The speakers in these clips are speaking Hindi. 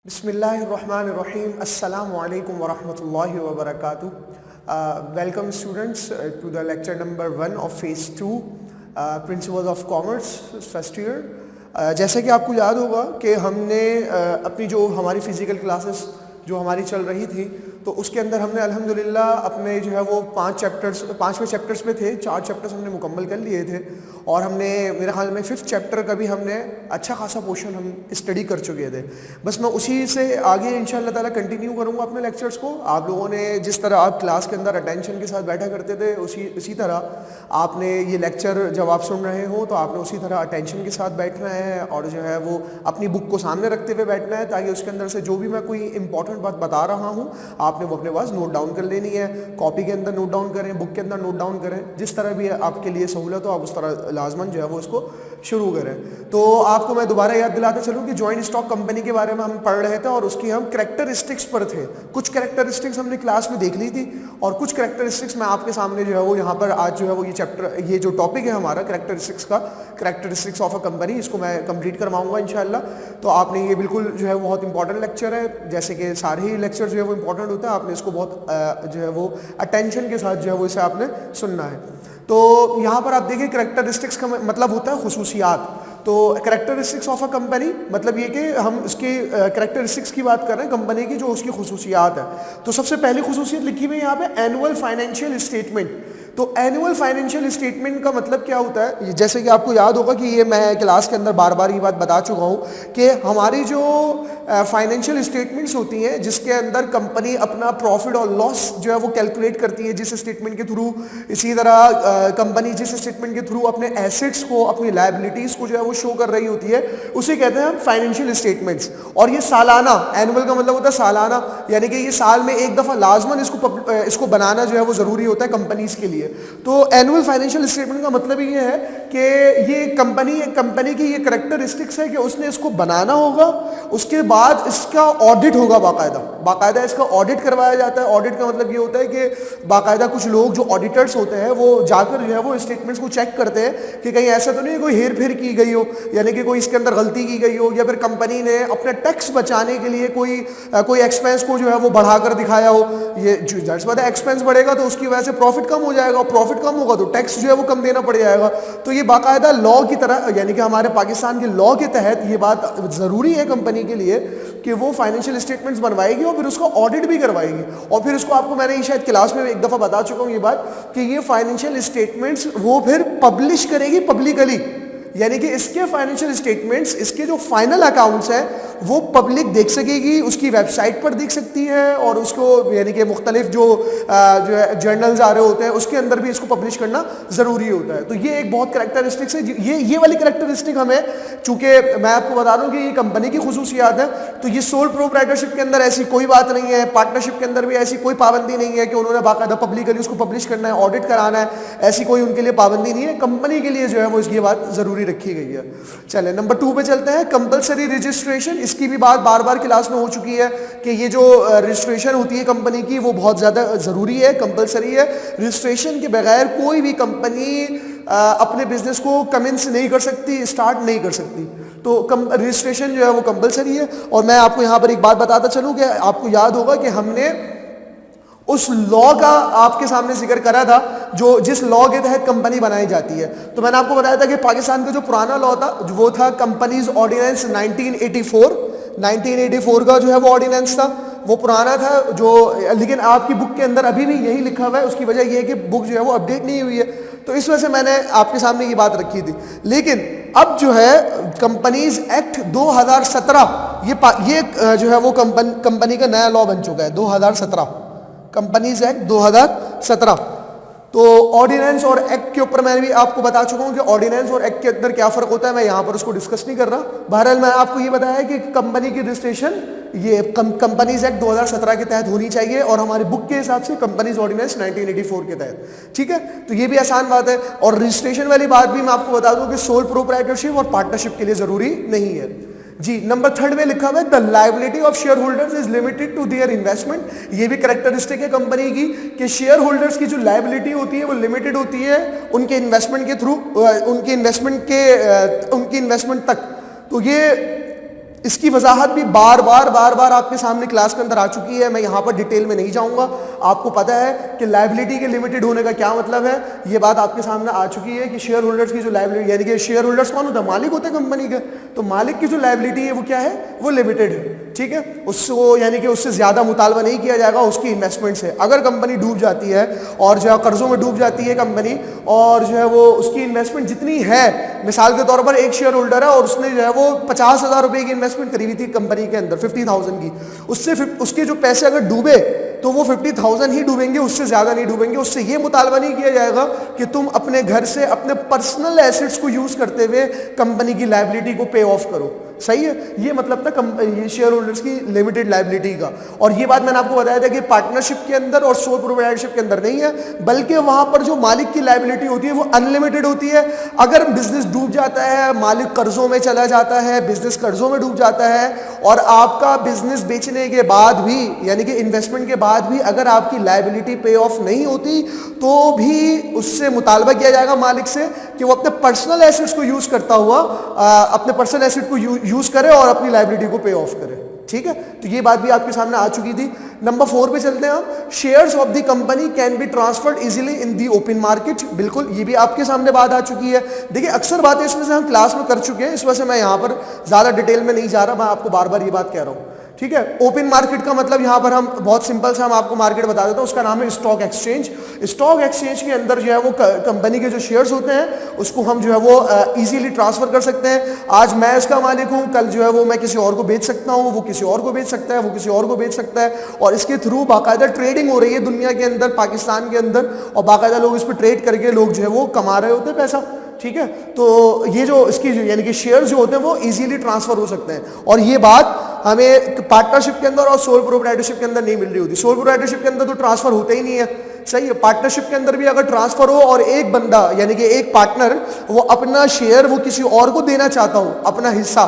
Bismillahirrahmanirrahim. Assalamu alaikum wa rahmatullahi wa barakatuh. Welcome students to the lecture number 1 of phase 2 Principles of Commerce first year. जैसे कि आपको याद होगा कि हमने अपनी जो हमारी फिजिकल क्लासेस जो हमारी चल रही थी तो उसके अंदर हमने अल्हम्दुलिल्लाह अपने जो है वो 5वें चैप्टर्स में थे, 4 चैप्टर्स हमने मुकम्मल कर लिए थे और हमने मेरे ख्याल में 5th चैप्टर का भी हमने अच्छा खासा पोर्शन हम स्टडी कर चुके थे। बस मैं उसी से आगे इंशाअल्लाह ताला कंटिन्यू करूँगा अपने लेक्चर्स को। आप लोगों ने जिस तरह आप क्लास के अंदर अटेंशन के साथ बैठा करते थे उसी तरह आपने ये लेक्चर जब आप सुन रहे हो तो आपने उसी तरह अटेंशन के साथ बैठना है और जो है वो अपनी बुक को सामने रखते हुए बैठना है ताकि उसके अंदर से जो भी मैं कोई इंपॉर्टेंट बात बता रहा हूँ आपने वो अपने पास नोट डाउन कर लेनी है। कॉपी के अंदर नोट डाउन करें, बुक के अंदर नोट डाउन करें, जिस तरह भी आपके लिए सहूलत हो आप उस तरह लाजमन जो है वो इसको शुरू करें। तो आपको मैं दोबारा याद दिलाते चलूँ कि जॉइंट स्टॉक कंपनी के बारे में हम पढ़ रहे थे और उसकी हम कैरेक्टरिस्टिक्स पर थे। कुछ कैरेक्टरिस्टिक्स हमने क्लास में देख ली थी और कुछ कैरेक्टरिस्टिक्स मैं आपके सामने जो है वो यहाँ पर आज जो है वो ये जो टॉपिक है हमारा कैरेक्टरिस्टिक्स ऑफ अ कंपनी, इसको मैं कंप्लीट करवाऊंगा इंशाल्लाह। तो आपने ये बिल्कुल जो है बहुत इंपॉर्टेंट लेक्चर है, जैसे कि सारे ही लेक्चर जो है वो इंपॉर्टेंट होता है, आपने इसको बहुत जो है वो अटेंशन के साथ जो है वो इसे आपने सुनना है। तो यहाँ पर आप देखिए कैरेक्टरिस्टिक्स का मतलब होता है खुसूसियात। तो कैरेक्टरिस्टिक्स ऑफ अ कंपनी मतलब ये कि हम इसके कैरेक्टरिस्टिक्स की बात कर रहे हैं कंपनी की जो उसकी खुसूसियात है। तो सबसे पहली खुसूसियत लिखी हुई है यहाँ पे एनुअल फाइनेंशियल स्टेटमेंट। तो एनुअल फाइनेंशियल स्टेटमेंट का मतलब क्या होता है, जैसे कि आपको याद होगा कि ये मैं क्लास के अंदर बार बार ये बात बता चुका हूँ कि हमारी जो फाइनेंशियल स्टेटमेंट्स होती हैं जिसके अंदर कंपनी अपना प्रॉफिट और लॉस जो है वो कैलकुलेट करती है जिस स्टेटमेंट के थ्रू, इसी तरह कंपनी जिस स्टेटमेंट के थ्रू अपने एसेट्स को अपनी लायबिलिटीज़ को जो है वो शो कर रही होती है उसे कहते हैं फाइनेंशियल स्टेटमेंट्स। और ये सालाना, एनुअल का मतलब होता है सालाना, यानी कि ये साल में एक दफ़ा लाजमन इसको बनाना जो है वो ज़रूरी होता है कंपनीज के लिए। तो एनुअल फाइनेंशियल स्टेटमेंट का मतलब ये है कि ये कंपनी की ये कैरेक्टरिस्टिक्स है कि उसने इसको बनाना होगा, उसके बाद इसका ऑडिट होगा, बाकायदा इसका ऑडिट करवाया जाता है। ऑडिट का मतलब ये होता है कि बाकायदा कुछ लोग जो ऑडिटर्स होते हैं वो जाकर जो है वो स्टेटमेंट्स को चेक करते हैं कि कहीं ऐसा तो नहीं कोई हेर फेर की गई हो, यानी कि कोई इसके अंदर गलती की गई हो या फिर कंपनी ने अपने टैक्स बचाने के लिए कोई एक्सपेंस को जो है वो बढ़ाकर दिखाया हो। ये जाहिर बात है एक्सपेंस बढ़ेगा तो उसकी वजह से प्रॉफिट कम हो जाएगा और प्रॉफिट कम होगा तो टैक्स जो है वो कम देना पड़ जाएगा। तो ये बाकायदा लॉ की तरह, यानी कि हमारे पाकिस्तान के लॉ के तहत ये बात ज़रूरी है कंपनी के लिए कि वो फाइनेंशियल स्टेटमेंट्स बनवाएगी और फिर उसका ऑडिट भी करवाएगी। और फिर उसको आपको मैंने शायद क्लास में एक दफ़ा बता चुका हूँ ये बात कि ये फाइनेंशियल स्टेटमेंट्स वो फिर पब्लिश करेगी पब्लिकली, यानी कि इसके फाइनेंशियल स्टेटमेंट्स, इसके जो फाइनल अकाउंट्स हैं वो पब्लिक देख सकेगी, उसकी वेबसाइट पर देख सकती है और उसको यानी कि मुख्तलिफ जो जर्नल्स आ रहे होते हैं उसके अंदर भी इसको पब्लिश करना ज़रूरी होता है। तो ये एक बहुत कैरेक्टरिस्टिक्स है। ये वाली कैरेक्टरिस्टिक हमें, चूँकि मैं आपको बता दूं कि ये कंपनी की खुसूसियात है, तो ये सोल प्रोप्राइटरशिप के अंदर ऐसी कोई बात नहीं है, पार्टनरशिप के अंदर भी ऐसी कोई पाबंदी नहीं है कि उन्होंने बाकायदा पब्लिकली उसको पब्लिश करना है, ऑडिट कराना है, ऐसी कोई उनके लिए पाबंदी नहीं है। कंपनी के लिए जो है वो इसकी बात ज़रूरी रखी गई है। चले नंबर 2 पे चलते हैं, कंपलसरी रजिस्ट्रेशन। इसकी भी बात बार बार क्लास में हो चुकी है कि ये जो रजिस्ट्रेशन होती है कंपनी की वो बहुत ज़्यादा ज़रूरी है, कंपलसरी है। रजिस्ट्रेशन के बगैर कोई भी कंपनी अपने बिजनेस को कमेंस नहीं कर सकती, स्टार्ट नहीं कर सकती। तो रजिस्ट्रेशन जो है वो कंपलसरी है। और मैं आपको यहाँ पर एक बात बताता चलूँ कि आपको याद होगा कि हमने उस लॉ का आपके सामने जिक्र करा था जो जिस लॉ के तहत कंपनी बनाई जाती है। तो मैंने आपको बताया था कि पाकिस्तान का जो पुराना लॉ था वो था कंपनीज ऑर्डिनेंस 1984 का जो है वो ऑर्डिनेंस था, वो पुराना था जो, लेकिन आपकी बुक के अंदर अभी भी यही लिखा हुआ है। उसकी वजह यह है कि बुक जो है वो अपडेट नहीं हुई है, तो इस वजह से मैंने आपके सामने ये बात रखी थी। लेकिन अब जो है कंपनीज एक्ट 2017 ये जो है वो कंपनी का नया लॉ बन चुका है, 2017 कंपनीज एक्ट 2017। तो ऑर्डिनेंस और एक्ट के ऊपर मैं भी आपको बता चुका हूँ कि ऑर्डिनेंस और एक्ट के अंदर क्या फ़र्क होता है, मैं यहाँ पर उसको डिस्कस नहीं कर रहा। बहरहाल मैं आपको ये बताया कि कंपनी की रजिस्ट्रेशन ये कंपनीज एक्ट 2017 के तहत होनी चाहिए और हमारी बुक के हिसाब से कंपनीज ऑर्डिनेंस 1984 के तहत, ठीक है। तो ये भी आसान बात है। और रजिस्ट्रेशन वाली बात भी मैं आपको बता दूँ कि सोल प्रोप्राइटरशिप और पार्टनरशिप के लिए ज़रूरी नहीं है जी। नंबर 3 में लिखा हुआ है the liability of share holders is limited to their investment. ये भी कैरेक्टरिस्टिक है कंपनी की कि शेयर होल्डर्स की जो लायबिलिटी होती है वो लिमिटेड होती है उनके इन्वेस्टमेंट के थ्रू, उनके इन्वेस्टमेंट तक। तो ये इसकी वजाहत भी बार बार आपके सामने क्लास के अंदर आ चुकी है, मैं यहाँ पर डिटेल में नहीं जाऊँगा। आपको पता है कि लायबिलिटी के लिमिटेड होने का क्या मतलब है, ये बात आपके सामने आ चुकी है कि शेयर होल्डर्स की जो लायबिलिटी, यानी कि शेयर होल्डर्स कौन होता है, मालिक होते हैं कंपनी के, तो मालिक की जो लायबिलिटी है वो क्या है, वो लिमिटेड है, ठीक है। उसको यानी कि उससे ज़्यादा मुतालबा नहीं किया जाएगा उसकी इन्वेस्टमेंट से। अगर कंपनी डूब जाती है और जो है कर्जों में डूब जाती है कंपनी, और जो है वो उसकी इन्वेस्टमेंट जितनी है, मिसाल के तौर पर एक शेयर होल्डर है और उसने जो है वो 50,000 रुपये की इन्वेस्टमेंट करी हुई थी कंपनी के अंदर 50,000 की, उससे उसके जो पैसे अगर डूबे तो वो 50,000 ही डूबेंगे, उससे ज़्यादा नहीं डूबेंगे। उससे ये मुतालबा नहीं किया जाएगा कि तुम अपने घर से अपने पर्सनल एसेट्स को यूज़ करते हुए कंपनी की लायबिलिटी को पे ऑफ करो, सही है। ये मतलब था ये शेयर होल्डर्स की लिमिटेड लायबिलिटी का। और ये बात मैंने आपको बताया था कि पार्टनरशिप के अंदर और सोल प्रोप्राइटरशिप के अंदर नहीं है, बल्कि वहां पर जो मालिक की लायबिलिटी होती है वो अनलिमिटेड होती है। अगर बिजनेस डूब जाता है, मालिक कर्जों में चला जाता है, बिजनेस कर्जों में डूब जाता है, और आपका बिजनेस बेचने के बाद भी, यानी कि इन्वेस्टमेंट के बाद भी अगर आपकी लायबिलिटी पे ऑफ नहीं होती, तो भी उससे मुतालबा किया जाएगा मालिक से कि वो अपने पर्सनल एसेट्स को यूज करता हुआ अपने पर्सनल एसेट को यूज करे और अपनी लायबिलिटी को पे ऑफ करे, ठीक है। तो ये बात भी आपके सामने आ चुकी थी। नंबर 4 पे चलते हैं हम। Shares of the company can be transferred easily in the open market. बिल्कुल, ये भी आपके सामने बात आ चुकी है। देखिए, अक्सर बातें इसमें से हम क्लास में कर चुके हैं, इस वजह से मैं यहाँ पर ज्यादा डिटेल में नहीं जा रहा, मैं आपको बार बार ये बात कह रहा हूँ, ठीक है। ओपन मार्केट का मतलब यहाँ पर हम बहुत सिंपल सा हम आपको मार्केट बता देता हूँ, उसका नाम है स्टॉक एक्सचेंज। स्टॉक एक्सचेंज के अंदर जो है वो कंपनी के जो शेयर्स होते हैं उसको हम जो है वो इजीली ट्रांसफर कर सकते हैं। आज मैं इसका मालिक हूँ, कल जो है वो मैं किसी और को बेच सकता हूँ, वो किसी और को बेच सकता है, वो किसी और को बेच सकता है, और इसके थ्रू बाकायदा ट्रेडिंग हो रही है दुनिया के अंदर, पाकिस्तान के अंदर, और बाकायदा लोग इस पर ट्रेड करके लोग जो है वो कमा रहे होते हैं पैसा, ठीक है। तो ये जो इसकी यानी कि शेयर्स जो होते हैं वो इजीली ट्रांसफर हो सकते हैं, और ये बात हमें पार्टनरशिप के अंदर और सोल प्रोप्राइटरशिप के अंदर नहीं मिल रही होती। सोल प्रोप्राइटरशिप के अंदर तो ट्रांसफर होते ही नहीं है, सही है। पार्टनरशिप के अंदर भी अगर ट्रांसफर हो और एक बंदा यानी कि एक पार्टनर वो अपना शेयर वो किसी और को देना चाहता हो, अपना हिस्सा,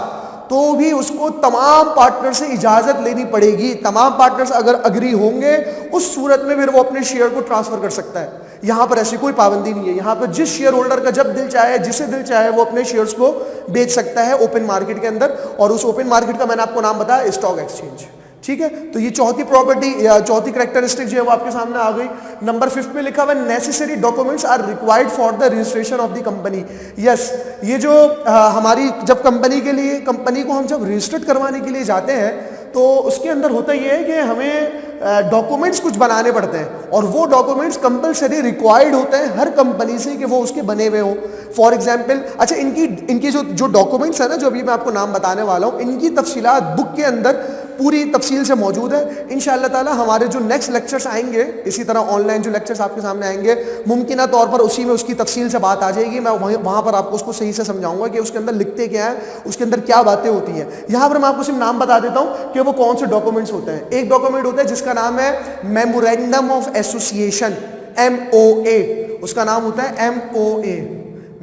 तो भी उसको तमाम पार्टनर से इजाजत लेनी पड़ेगी। तमाम पार्टनर्स अगर अग्री होंगे उस सूरत में फिर वो अपने शेयर को ट्रांसफर कर सकता है। यहां पर ऐसी कोई पाबंदी नहीं है। यहां पर जिस शेयर होल्डर का जब दिल चाहे, जिसे दिल चाहे, वो अपने शेयर्स को बेच सकता है ओपन मार्केट के अंदर, और उस ओपन मार्केट का मैंने आपको नाम बताया स्टॉक एक्सचेंज, ठीक है। तो ये चौथी प्रॉपर्टी या चौथी कैरेक्टरिस्टिक जो है वो आपके सामने आ गई। नंबर 5 पे लिखा हुआ necessary documents are required for the registration of the company. Yes, ये जो हमारी जब कंपनी के लिए, कंपनी को हम जब रजिस्टर्ड करवाने के लिए जाते हैं तो उसके अंदर होता ये है कि हमें डॉक्यूमेंट्स कुछ बनाने पड़ते हैं, और वो डॉक्यूमेंट्स कंपलसरी रिक्वायर्ड होते हैं हर कंपनी से कि वो उसके बने हुए हों। फॉर एग्जांपल, अच्छा, इनकी जो डॉक्यूमेंट्स है ना, जो अभी मैं आपको नाम बताने वाला हूँ, इनकी तफसीलात बुक के अंदर पूरी तफसील से मौजूद है। इंशाअल्लाह ताला हमारे जो नेक्स्ट लेक्चर्स आएंगे, इसी तरह ऑनलाइन जो लेक्चर्स आपके सामने आएंगे, मुमकिन तौर पर उसी में उसकी तफसील से बात आ जाएगी। मैं वहाँ पर आपको उसको सही से समझाऊंगा कि उसके अंदर लिखते क्या है, उसके अंदर क्या बातें होती हैं। यहाँ पर मैं आपको सिर्फ नाम बता देता हूँ कि वो कौन से डॉक्यूमेंट्स होते हैं। एक डॉक्यूमेंट होता है जिसका नाम है मेमोरेंडम ऑफ एसोसिएशन, MOA, उसका नाम होता है MOA,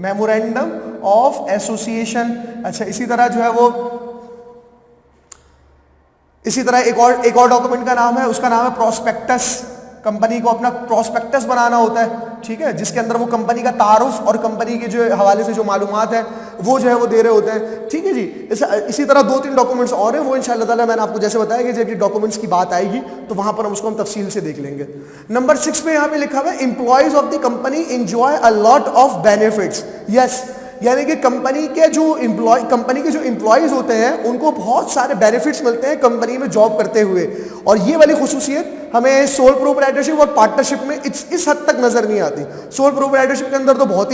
मेमोरेंडम ऑफ एसोसिएशन। अच्छा, इसी तरह जो है वो इसी तरह एक और डॉक्यूमेंट का नाम है, उसका नाम है प्रोस्पेक्टस। कंपनी को अपना प्रोस्पेक्टस बनाना होता है, ठीक है, जिसके अंदर वो कंपनी का तारुफ और कंपनी के जो हवाले से जो मालूमात है वो जो है वो दे रहे होते हैं, ठीक है जी। इसी तरह 2-3 डॉक्यूमेंट्स और हैं, वो इंशाअल्लाह ताला मैंने आपको जैसे बताया कि जब ये डॉक्यूमेंट्स की बात आएगी तो वहां पर हम उसको तफसील से देख लेंगे। नंबर 6 पे यहाँ पे लिखा हुआ है employees of the company enjoy a lot of benefits. Yes, यानी कि कंपनी के जो एम्प्लॉयज होते हैं उनको बहुत सारे बेनिफिट्स मिलते हैं कंपनी में जॉब करते हुए, और ये वाली खुसूसियत हमें सोल प्रोप्राइटरशिप और पार्टनरशिप में इस हद तक नजर नहीं आती। सोल प्रोप्राइटरशिप के अंदर तो बहुत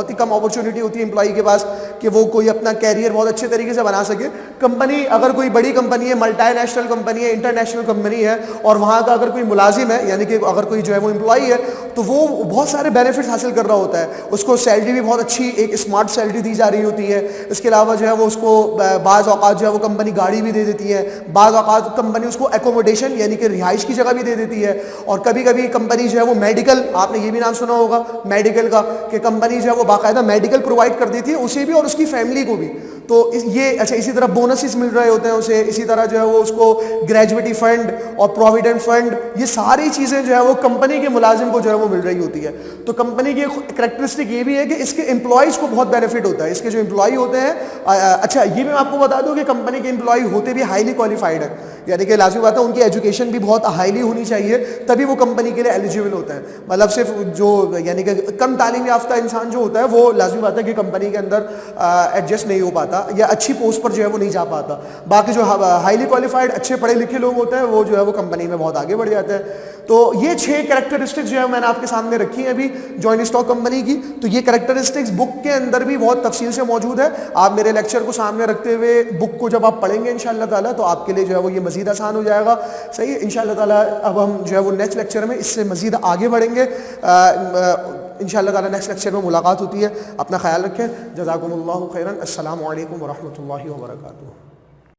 ही कम अपॉर्चुनिटी होती है एम्प्लॉय के पास कि वो कोई अपना कैरियर बहुत अच्छे तरीके से बना सके। कंपनी अगर कोई बड़ी कंपनी है, मल्टीनेशनल कंपनी है, इंटरनेशनल कंपनी है, और वहाँ का अगर कोई मुलाजिम है, यानी कि अगर कोई जो है वो एम्प्लॉय है, तो वो बहुत सारे बेनिफिट्स हासिल कर रहा होता है। उसको सैलरी भी बहुत अच्छी, एक स्मार्ट सैलरी दी जा रही होती है। इसके अलावा जो है वो उसको बाज़ औक़ात जो है वो कंपनी गाड़ी भी दे देती है, बाज़ औक़ात कंपनी उसको एकोमोडेशन यानी कि रिहाइश की जगह भी दे देती है, और कभी कभी कंपनी जो है वो मेडिकल, आपने ये भी नाम सुना होगा मेडिकल का, कि कंपनी जो है वो बाकायदा मेडिकल प्रोवाइड कर देती है उसे भी और उसकी फैमिली को भी। ये अच्छा, इसी तरह बोनसेस मिल रहे होते हैं उसे, इसी तरह जो है वो उसको ग्रेजुएटी फंड और प्रोविडेंट फंड, ये सारी चीज़ें जो है वो कंपनी के मुलाजिम को जो है वो मिल रही होती है। तो कंपनी की करेक्टरिस्टिक ये भी है कि इसके एम्प्लॉयज़ को बहुत बेनिफिट होता है। इसके जो एम्प्लॉय होते हैं, अच्छा ये मैं आपको बता दूं कि कंपनी के एम्प्लॉय होते भी हाईली क्वालिफाइड है, यानी कि लाजमी बात है उनकी एजुकेशन भी बहुत हाईली होनी चाहिए, तभी वो कंपनी के लिए एलिजिबल होते हैं। मतलब सिर्फ जो यानी कि कम तालीम याफ्ता इंसान जो होता है वो लाजमी बात है कि कंपनी के अंदर एडजस्ट नहीं हो पाता या अच्छी पोस्ट पर जो है वो नहीं जा पाता। बाकी जो हाईली क्वालिफाइड अच्छे पढ़े लिखे लोग होते हैं वो जो है वो कंपनी में बहुत आगे बढ़ जाते हैं। तो ये 6 कैरेक्टरिस्टिक्स जो है मैंने आपके सामने रखी हैं अभी जॉइंट स्टॉक कंपनी की। तो ये कैरेक्टरिस्टिक्स बुक के अंदर भी बहुत तफसील से मौजूद है। आप मेरे लेक्चर को सामने रखते हुए बुक को जब आप पढ़ेंगे इंशाअल्लाह ताला तो आपके लिए जो है वो ये मजीद आसान हो जाएगा। सही है इंशाअल्लाह ताला। अब हम जो है वो नेक्स्ट लेक्चर में इससे मजीद आगे बढ़ेंगे। इंशाअल्लाह ताला नेक्स्ट लेक्चर में मुलाकात होती है। अपना ख्याल रखें। जज़ाकुमुल्लाहु खैरन। अस्सलामु अलैकुम व रहमतुल्लाहि व बरकातुहू।